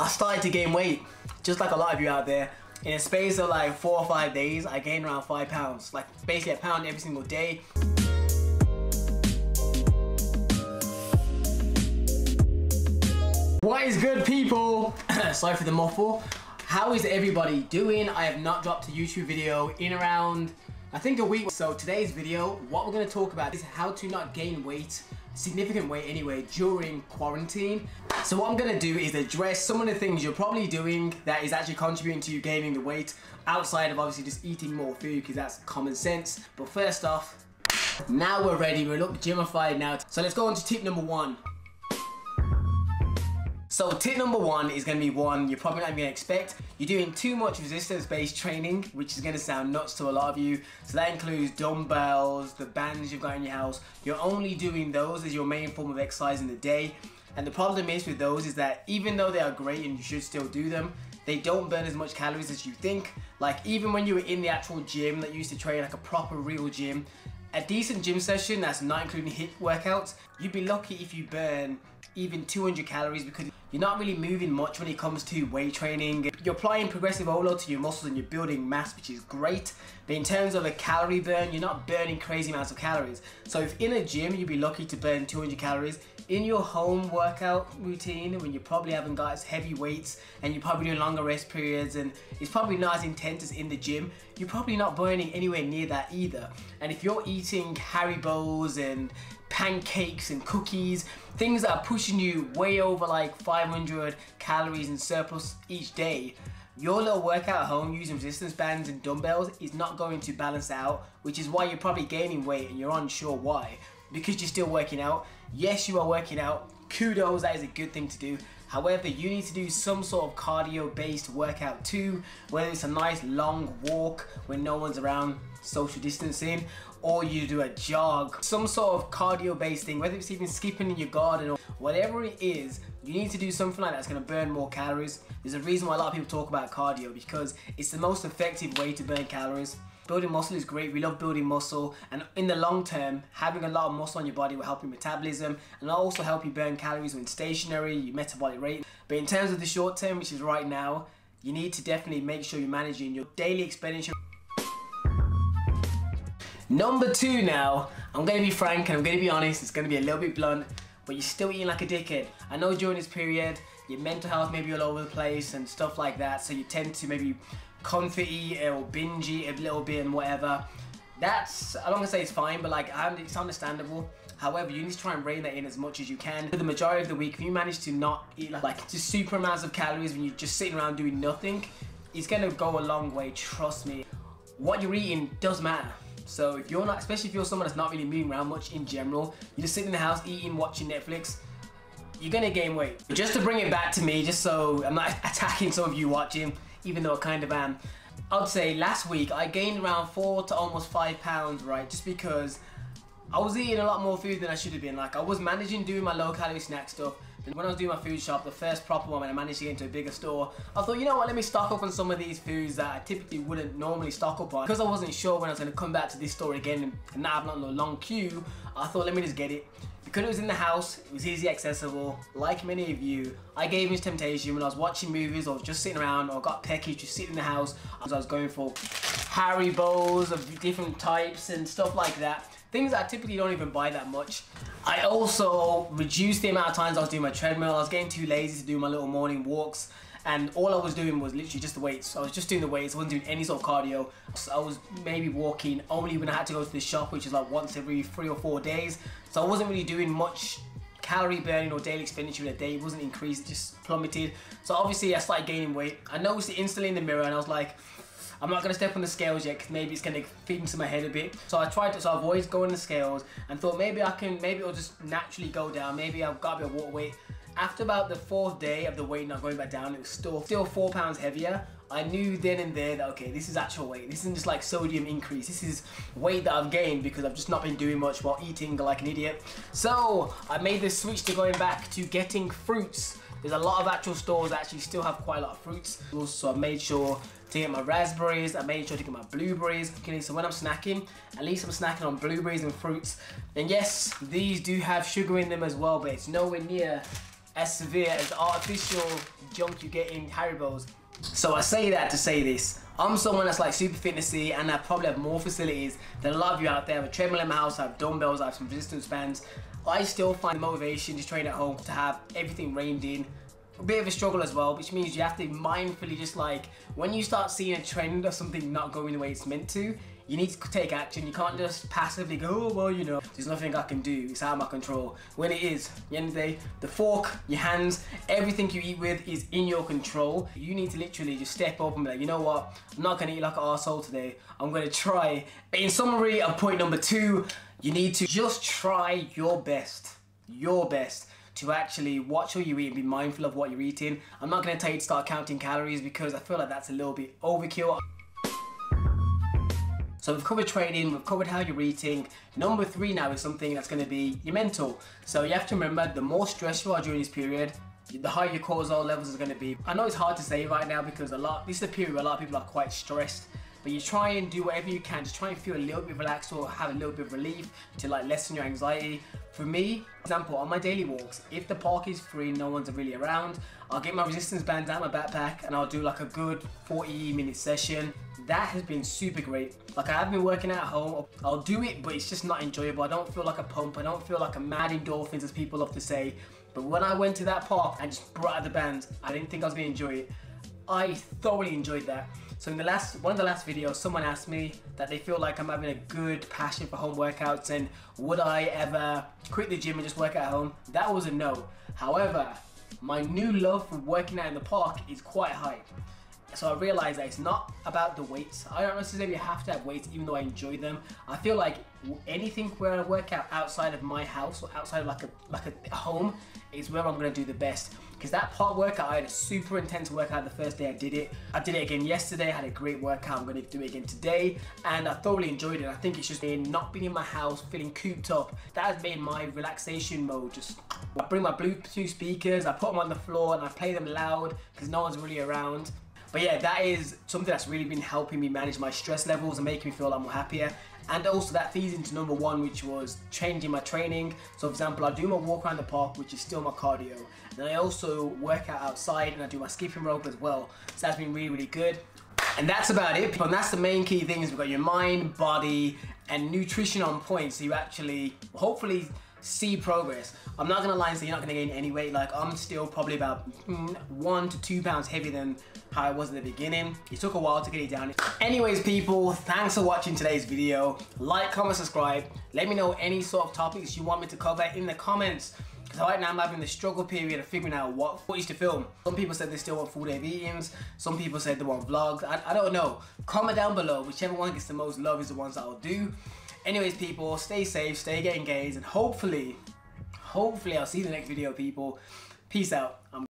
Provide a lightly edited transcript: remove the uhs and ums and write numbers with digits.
I started to gain weight, just like a lot of you out there. In a space of like 4 or 5 days, I gained around 5 pounds, like basically a pound every single day. What is good, people? Sorry for the muffle. How is everybody doing? I have not dropped a YouTube video in around, I think, a week. So today's video, what we're going to talk about is how to not gain weight, significant weight anyway, during quarantine. So what I'm going to do is address some of the things you're probably doing that is actually contributing to you gaining the weight, outside of obviously just eating more food, because that's common sense. But first off, now we're ready, we're gymified now. So let's go on to tip number 1. So tip number 1 is going to be one you're probably not even going to expect. You're doing too much resistance-based training, which is going to sound nuts to a lot of you. So that includes dumbbells, the bands you've got in your house. You're only doing those as your main form of exercise in the day. And the problem is with those is that even though they are great and you should still do them, they don't burn as much calories as you think. Like even when you were in the actual gym that you used to train, like a proper real gym, a decent gym session that's not including HIIT workouts, you'd be lucky if you burn even 200 calories, because you're not really moving much when it comes to weight training. You're applying progressive overload to your muscles and you're building mass, which is great. But in terms of a calorie burn, you're not burning crazy amounts of calories. So if in a gym, you'd be lucky to burn 200 calories. In your home workout routine, when you probably haven't got as heavy weights and you're probably doing longer rest periods and it's probably not as intense as in the gym, you're probably not burning anywhere near that either. And if you're eating Haribos and pancakes and cookies, things that are pushing you way over like 500 calories in surplus each day, your little workout at home using resistance bands and dumbbells is not going to balance out, which is why you're probably gaining weight and you're unsure why. Because you're still working out. Yes, you are working out. Kudos, that is a good thing to do. However, you need to do some sort of cardio based workout too, whether it's a nice long walk when no one's around, social distancing, or you do a jog, some sort of cardio based thing, whether it's even skipping in your garden or whatever it is. You need to do something like that that's going to burn more calories. There's a reason why a lot of people talk about cardio, because it's the most effective way to burn calories. Building muscle is great, we love building muscle, and in the long term, having a lot of muscle on your body will help your metabolism and also help you burn calories when stationary, your metabolic rate. But in terms of the short term, which is right now, you need to definitely make sure you're managing your daily expenditure. Number 2 now, I'm going to be frank and I'm going to be honest, it's going to be a little bit blunt, but you're still eating like a dickhead. I know during this period, your mental health may be all over the place and stuff like that, so you tend to maybe comfort eat or binge eat a little bit and whatever. That's, I don't want to say it's fine, but like it's understandable. However, you need to try and rein that in as much as you can. For the majority of the week, if you manage to not eat like just super amounts of calories when you're just sitting around doing nothing, it's going to go a long way, trust me. What you're eating does matter. So if you're not, especially if you're someone that's not really moving around much in general, you're just sitting in the house eating, watching Netflix, you're gonna gain weight. Just to bring it back to me, just so I'm not attacking some of you watching, even though I kind of am, I'd say last week I gained around 4 to almost 5 pounds, right? Just because I was eating a lot more food than I should have been. Like I was managing doing my low calorie snack stuff. And when I was doing my food shop, the first proper one, when I managed to get into a bigger store, I thought, you know what, let me stock up on some of these foods that I typically wouldn't normally stock up on. Because I wasn't sure when I was going to come back to this store again and now I've not a long queue, I thought, let me just get it. Because it was in the house, it was easy accessible. Like many of you, I gave in to temptation when I was watching movies or just sitting around or got pecky, just sitting in the house. As I was going for Haribos of different types and stuff like that. Things that I typically don't even buy that much. I also reduced the amount of times I was doing my treadmill. I was getting too lazy to do my little morning walks, and all I was doing was literally just the weights. I was just doing the weights. I wasn't doing any sort of cardio. So I was maybe walking only when I had to go to the shop, which is like once every 3 or 4 days. So I wasn't really doing much calorie burning or daily expenditure in a day. It wasn't increased, just plummeted. So obviously I started gaining weight. I noticed it instantly in the mirror and I was like, I'm not going to step on the scales yet because maybe it's going to fit into my head a bit. So I tried to avoid going on the scales and thought maybe it'll just naturally go down. Maybe I've got a bit of water weight. After about the 4th day of the weight not going back down, it was still 4 pounds heavier. I knew then and there that, okay, this is actual weight. This isn't just like sodium increase. This is weight that I've gained because I've just not been doing much while eating like an idiot. So I made this switch to going back to getting fruits. There's a lot of actual stores that actually still have quite a lot of fruits. So I made sure to get my raspberries, I made sure to get my blueberries. Okay, so when I'm snacking, at least I'm snacking on blueberries and fruits. And yes, these do have sugar in them as well, but it's nowhere near as severe as the artificial junk you get in Haribo's. So I say that to say this. I'm someone that's like super fitnessy, and I probably have more facilities than a lot of you out there. I have a treadmill in my house, I have dumbbells, I have some resistance bands. I still find the motivation to train at home to have everything reined in. A bit of a struggle as well, which means you have to mindfully just like, when you start seeing a trend or something not going the way it's meant to, you need to take action. You can't just passively go, oh, well, you know, there's nothing I can do, it's out of my control. When it is, at the end of the day, the fork, your hands, everything you eat with is in your control. You need to literally just step up and be like, you know what, I'm not gonna eat like an arsehole today, I'm gonna try. In summary of point number 2, you need to just try your best to actually watch what you eat and be mindful of what you're eating. I'm not gonna tell you to start counting calories because I feel like that's a little bit overkill. So we've covered training, we've covered how you're eating. Number 3 now is something that's going to be your mental. So you have to remember, the more stressed you are during this period, the higher your cortisol levels are going to be. I know it's hard to say right now because this is a period where a lot of people are quite stressed, but you try and do whatever you can to try and feel a little bit relaxed or have a little bit of relief to like lessen your anxiety. For me, for example, on my daily walks, if the park is free, no one's really around, I'll get my resistance bands out of my backpack and I'll do like a good 40-minute session. That has been super great. Like, I have been working out at home, I'll do it, but it's just not enjoyable. I don't feel like a pump, I don't feel like a mad endorphins as people love to say. But when I went to that park and just brought out the bands, I didn't think I was gonna enjoy it. I thoroughly enjoyed that. So in one of the last videos, someone asked me that they feel like I'm having a good passion for home workouts and would I ever quit the gym and just work at home? That was a no. However, my new love for working out in the park is quite high. So I realized that it's not about the weights. I don't necessarily have to have weights even though I enjoy them. I feel like anything where I work out outside of my house or outside of like a home is where I'm gonna do the best. Because that park workout, I had a super intense workout the first day I did it. I did it again yesterday, I had a great workout, I'm gonna do it again today. And I thoroughly enjoyed it. I think it's just not being in my house, feeling cooped up. That has been my relaxation mode. I bring my Bluetooth speakers, I put them on the floor and I play them loud because no one's really around. But yeah, that is something that's really been helping me manage my stress levels and making me feel a lot more happier. And also that feeds into number 1, which was changing my training. So for example, I do my walk around the park, which is still my cardio. And then I also work out outside and I do my skipping rope as well. So that's been really, really good. And that's about it. And that's the main key things. We've got your mind, body, and nutrition on point. So you actually, hopefully, see progress. I'm not gonna lie and say you're not gonna gain any weight. Like, I'm still probably about 1 to 2 pounds heavier than how I was at the beginning. It took a while to get it down. Anyways, people, thanks for watching today's video. Like, comment, subscribe. Let me know any sort of topics you want me to cover in the comments. Because right now I'm having the struggle period of figuring out what footage to film. Some people said they still want full day of eatings. Some people said they want vlogs. I don't know. Comment down below. Whichever one gets the most love is the ones that I'll do. Anyways, people, stay safe, stay engaged, and hopefully I'll see you in the next video, people. Peace out.